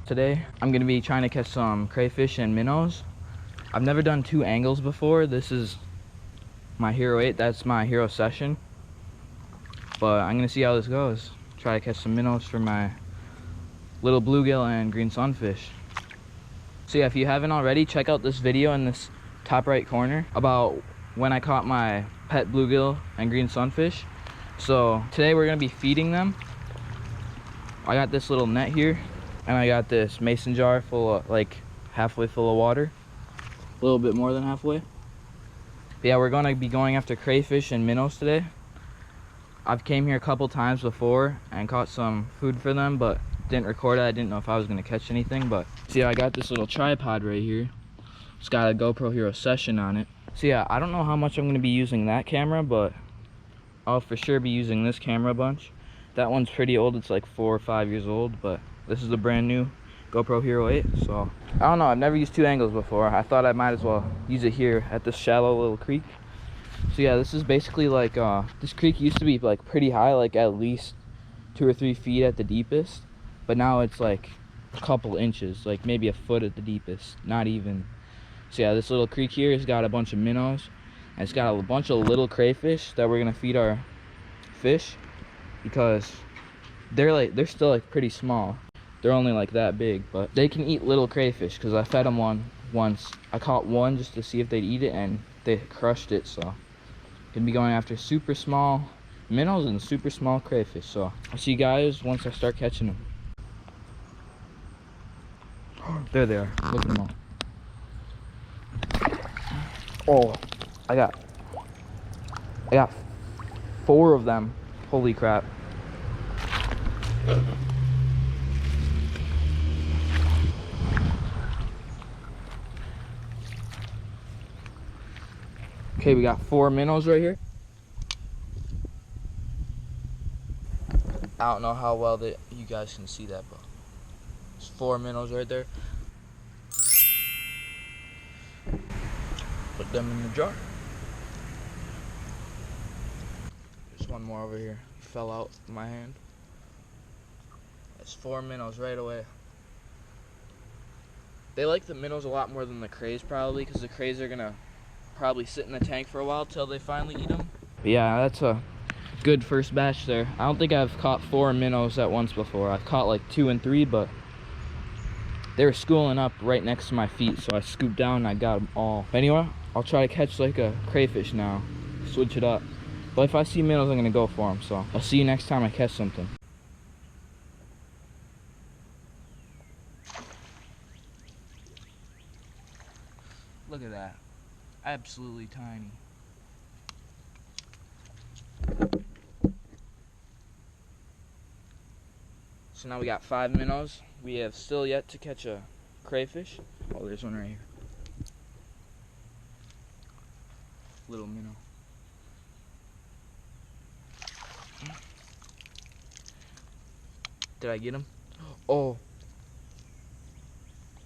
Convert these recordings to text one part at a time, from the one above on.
Today I'm gonna be trying to catch some crayfish and minnows. I've never done 2 angles before. This is my Hero 8, that's my Hero session. But I'm gonna see how this goes. Try to catch some minnows for my little bluegill and green sunfish. So yeah, if you haven't already, check out this video in this top right corner about when I caught my pet bluegill and green sunfish. So today we're gonna be feeding them. I got this little net here, and I got this mason jar full of, like, halfway full of water. A little bit more than halfway. But yeah, we're gonna be going after crayfish and minnows today. I've came here a couple times before and caught some food for them, but didn't record it. I didn't know if I was gonna catch anything. But see, I got this little tripod right here. It's got a GoPro Hero Session on it. So yeah, I don't know how much I'm gonna be using that camera, but I'll for sure be using this camera a bunch. That one's pretty old. It's like 4 or 5 years old, but this is a brand new GoPro Hero 8. So I don't know, I've never used 2 angles before. I thought I might as well use it here at this shallow little creek. So yeah, this is basically like this creek used to be like pretty high, like at least 2 or 3 feet at the deepest, but now it's like a couple inches, like maybe a foot at the deepest, not even. So yeah, this little creek here has got a bunch of minnows, and it's got a bunch of little crayfish that we're gonna feed our fish, because they're still like pretty small. They're only like that big, but they can eat little crayfish, because I fed them one once. I caught one just to see if they'd eat it, and they crushed it. So gonna be going after super small minnows and super small crayfish. So I'll see you guys once I start catching them. There they are. Look at them all. Oh, I got 4 of them. Holy crap. Okay, we got 4 minnows right here. I don't know how well you guys can see that, but there's 4 minnows right there. Put them in the jar. There's one more over here. He fell out of my hand. There's 4 minnows right away. They like the minnows a lot more than the crays, probably, because the crays are gonna probably sit in the tank for a while till they finally eat them. But yeah, that's a good first batch there. I don't think I've caught 4 minnows at once before. I've caught like 2 and 3, but they were schooling up right next to my feet, so I scooped down and I got them all. But anyway, I'll try to catch like a crayfish now, switch it up. But if I see minnows, I'm gonna go for them. So I'll see you next time I catch something. Look at that, absolutely tiny. So now we got 5 minnows. We have still yet to catch a crayfish. Oh, there's one right here. Little minnow. Did I get him? Oh,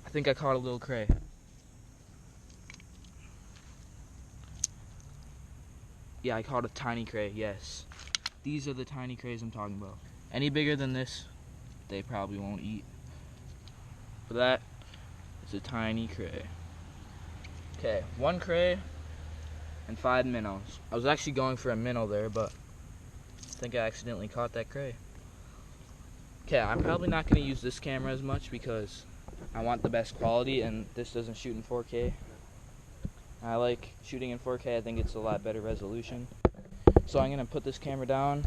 I think I caught a little cray. Yeah, I caught a tiny cray, yes. These are the tiny crays I'm talking about. Any bigger than this, they probably won't eat. But that is a tiny cray. Okay, 1 cray and 5 minnows. I was actually going for a minnow there, but I think I accidentally caught that cray. Okay, I'm probably not going to use this camera as much because I want the best quality, and this doesn't shoot in 4K. I like shooting in 4K. I think it's a lot better resolution. So I'm going to put this camera down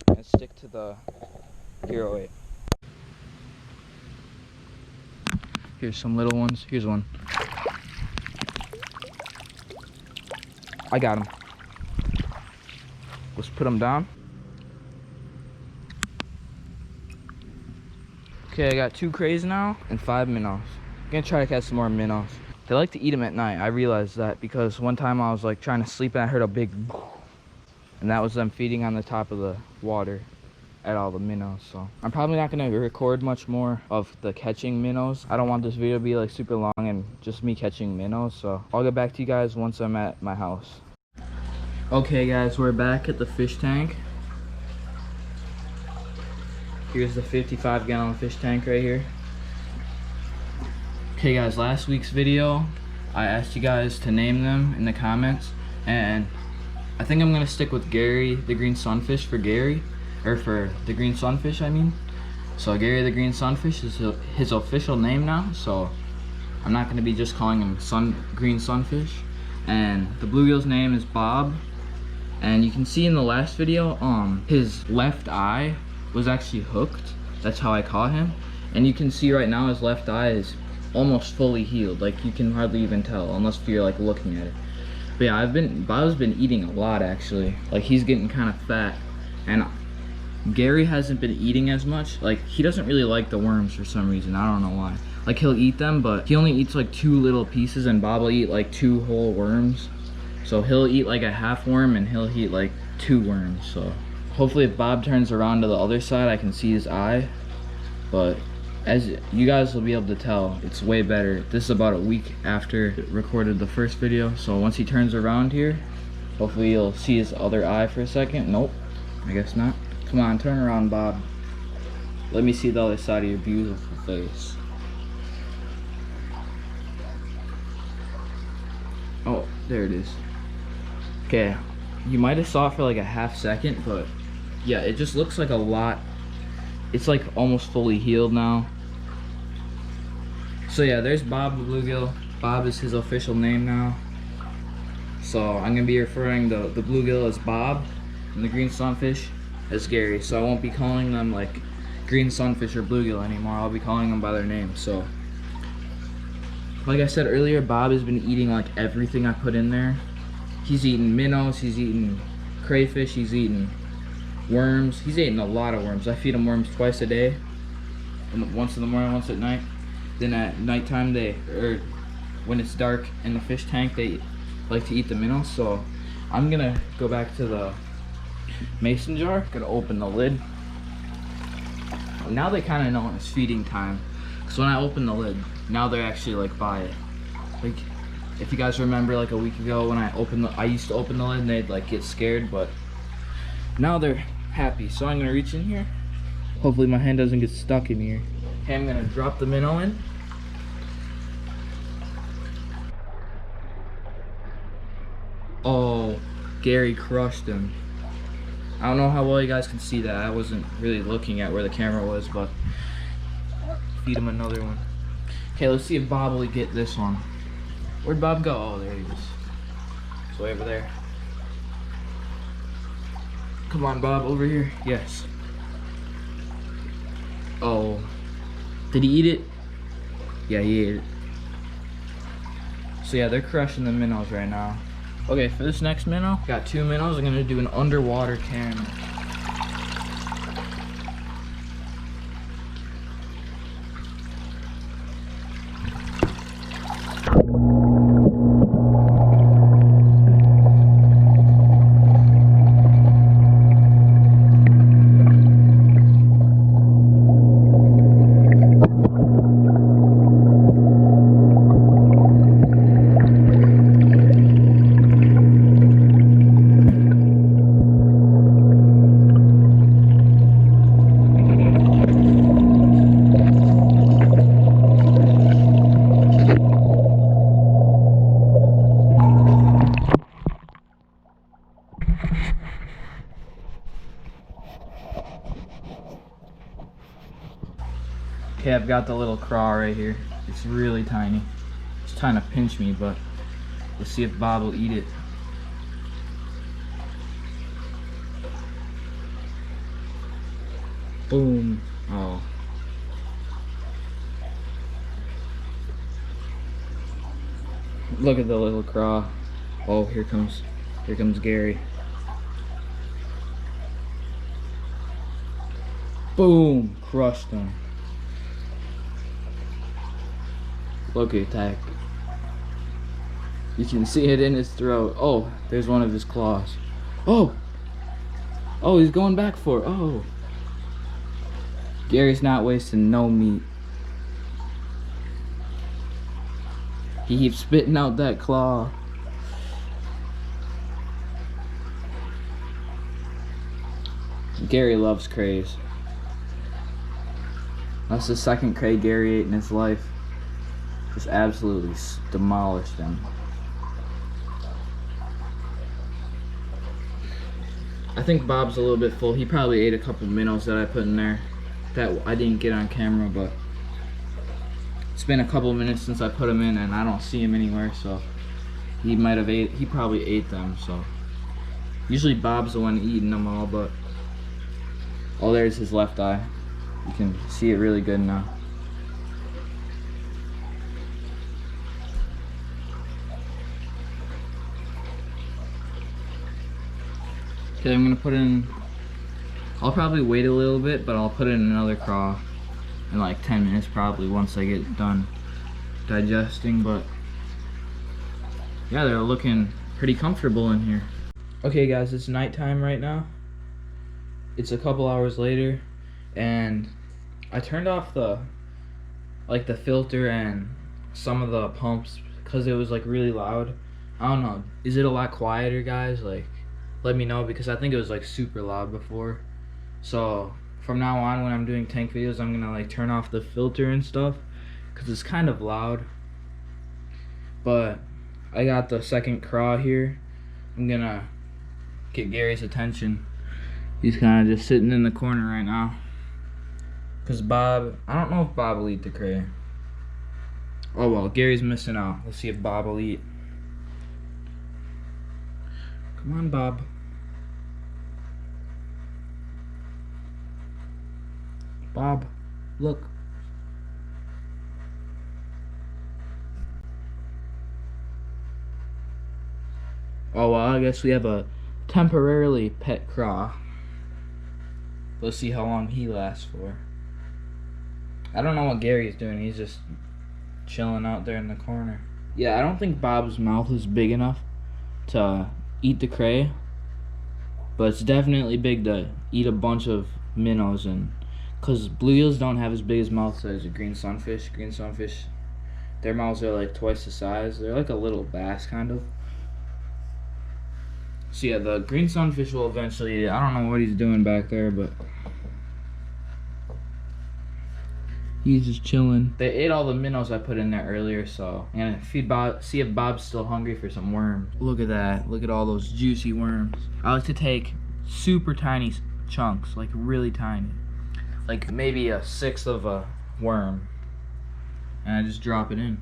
and stick to the Hero 8. Here's some little ones. Here's one. I got him. Let's put him down. Okay, I got 2 crays now and 5 minnows. I'm gonna try to catch some more minnows. They like to eat them at night. I realized that because one time I was like trying to sleep and I heard a big, and that was them feeding on the top of the water at all the minnows. So I'm probably not gonna record much more of the catching minnows. I don't want this video to be like super long and just me catching minnows. So I'll get back to you guys once I'm at my house. Okay guys, we're back at the fish tank. Here's the 55-gallon fish tank right here. Okay guys, last week's video, I asked you guys to name them in the comments, and I think I'm gonna stick with Gary the Green Sunfish for Gary, or for the Green Sunfish I mean. So Gary the Green Sunfish is his official name now, so I'm not gonna be just calling him Green Sunfish. And the bluegill's name is Bob, and you can see in the last video, his left eye was actually hooked. That's how I caught him. And you can see right now his left eye is almost fully healed. Like, you can hardly even tell unless you're like looking at it. But yeah, Bob's been eating a lot actually. Like, he's getting kind of fat, and Gary hasn't been eating as much. Like, he doesn't really like the worms for some reason. I don't know why. Like, he'll eat them, but he only eats like 2 little pieces, and Bob will eat like 2 whole worms. So he'll eat like a half worm, and he'll eat like 2 worms. So hopefully if Bob turns around to the other side, I can see his eye. But as you guys will be able to tell, it's way better. This is about a week after I recorded the first video. So once he turns around here, hopefully you'll see his other eye for a second. Nope, I guess not. Come on, turn around, Bob. Let me see the other side of your beautiful face. Oh, there it is. Okay, you might have saw it for like a half second, but yeah, it just looks like a lot. It's like almost fully healed now. So yeah, there's Bob the bluegill. Bob is his official name now. So I'm gonna be referring the bluegill as Bob and the green sunfish as Gary. So I won't be calling them like green sunfish or bluegill anymore. I'll be calling them by their name. So like I said earlier, Bob has been eating like everything I put in there. He's eating minnows, he's eating crayfish, he's eating worms. He's eating a lot of worms. I feed him worms twice a day, once in the morning, once at night. Then at nighttime, or when it's dark in the fish tank, they like to eat the minnows. So I'm gonna go back to the mason jar, gonna open the lid. Now they kind of know it's feeding time, because when I open the lid, now they're actually like by it. Like, if you guys remember, like a week ago when I used to open the lid and they'd like get scared, but now they're happy. So I'm gonna reach in here. Hopefully my hand doesn't get stuck in here. Okay, I'm gonna drop the minnow in. Oh, Gary crushed him. I don't know how well you guys can see that. I wasn't really looking at where the camera was, but feed him another one. Okay, let's see if Bob will get this one. Where'd Bob go? Oh, there he is. It's way over there. Come on, Bob, over here. Yes. Oh. Did he eat it? Yeah, he ate it. So yeah, they're crushing the minnows right now. Okay, for this next minnow, got 2 minnows. I'm gonna do an underwater camera. Okay, I've got the little craw right here. It's really tiny. It's trying to pinch me, but let's see if Bob will eat it. Boom. Oh. Look at the little craw. Oh, here comes Gary. Boom, crushed him. Look at that. You can see it in his throat. Oh, there's one of his claws. Oh! Oh, he's going back for it. Oh. Gary's not wasting no meat. He keeps spitting out that claw. Gary loves crays. That's the second cray Gary ate in his life. Just absolutely demolished them. I think Bob's a little bit full. He probably ate a couple minnows that I put in there that I didn't get on camera, but it's been a couple minutes since I put them in and I don't see him anywhere, so he probably ate them. So usually Bob's the one eating them all, but oh, there's his left eye. You can see it really good now. Okay, I'm gonna put in, I'll probably wait a little bit, but I'll put in another craw in like 10 minutes probably once I get done digesting. But yeah, they're looking pretty comfortable in here. Okay guys, it's nighttime right now. It's a couple hours later and I turned off the filter and some of the pumps because it was like really loud. I don't know, is it a lot quieter, guys? Like, let me know, because I think it was like super loud before. So from now on, when I'm doing tank videos, I'm gonna like turn off the filter and stuff because it's kind of loud. But I got the second craw here. I'm gonna get Gary's attention. He's kind of just sitting in the corner right now because Bob, I don't know if Bob will eat the cray. Oh well, Gary's missing out. Let's see if Bob will eat. Come on, Bob. Bob, look. Oh well, I guess we have a temporarily pet craw. Let's see how long he lasts for. I don't know what Gary's doing. He's just chilling out there in the corner. Yeah, I don't think Bob's mouth is big enough to eat the cray, but it's definitely big to eat a bunch of minnows, and because bluegills don't have as big as mouths as a green sunfish. Green sunfish, their mouths are like twice the size. They're like a little bass kind of. So yeah, the green sunfish will eventually eat it. I don't know what he's doing back there, but he's just chilling. They ate all the minnows I put in there earlier, so I'm gonna feed Bob, see if Bob's still hungry for some worms. Look at that. Look at all those juicy worms. I like to take super tiny chunks, like really tiny. Like maybe a sixth of a worm. And I just drop it in.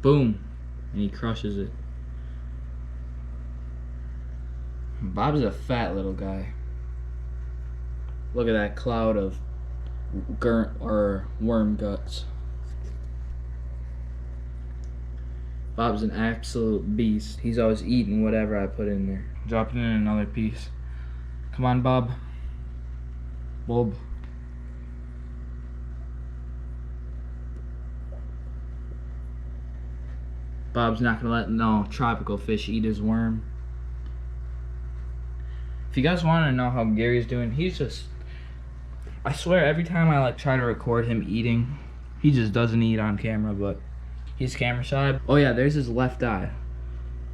Boom. And he crushes it. Bob's a fat little guy. Look at that cloud of worm guts. Bob's an absolute beast. He's always eating whatever I put in there. Dropping in another piece. Come on, Bob. Bob. Bob's not gonna let no tropical fish eat his worm. If you guys want to know how Gary's doing, he's just, I swear every time I like try to record him eating, he just doesn't eat on camera, but he's camera shy. Oh yeah, there's his left eye.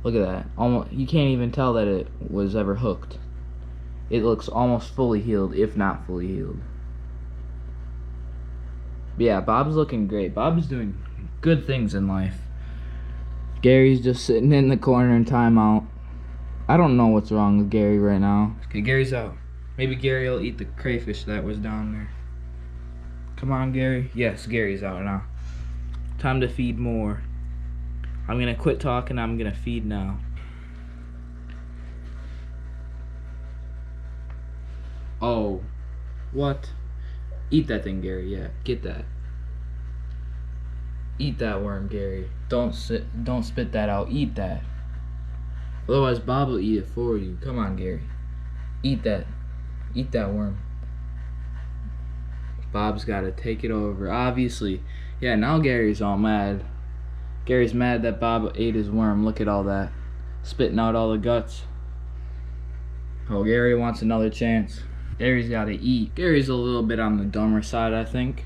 Look at that. Almost, you can't even tell that it was ever hooked. It looks almost fully healed, if not fully healed. But yeah, Bob's looking great. Bob's doing good things in life. Gary's just sitting in the corner in timeout. I don't know what's wrong with Gary right now. Okay, Gary's out. Maybe Gary will eat the crayfish that was down there. Come on, Gary. Yes, Gary's out now. Time to feed more. I'm gonna quit talking. I'm gonna feed now. Oh, what? Eat that thing, Gary. Yeah, get that. Eat that worm, Gary. Don't spit that out. Eat that. Otherwise, Bob will eat it for you. Come on, Gary. Eat that. Eat that worm. Bob's got to take it over. Obviously. Yeah, now Gary's all mad. Gary's mad that Bob ate his worm. Look at all that. Spitting out all the guts. Oh, Gary wants another chance. Gary's got to eat. Gary's a little bit on the dumber side, I think.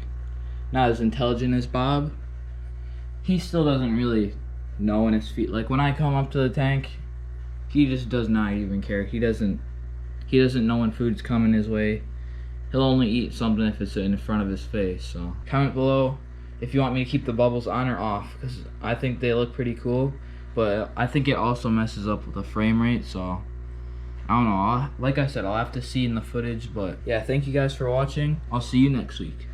Not as intelligent as Bob. He still doesn't really know in his feet. Like when I come up to the tank, he just does not even care. He doesn't know when food's coming his way. He'll only eat something if it's in front of his face. So comment below if you want me to keep the bubbles on or off, because I think they look pretty cool, but I think it also messes up with the frame rate. So I don't know. Like I said, I'll have to see in the footage. But yeah, thank you guys for watching. I'll see you next week.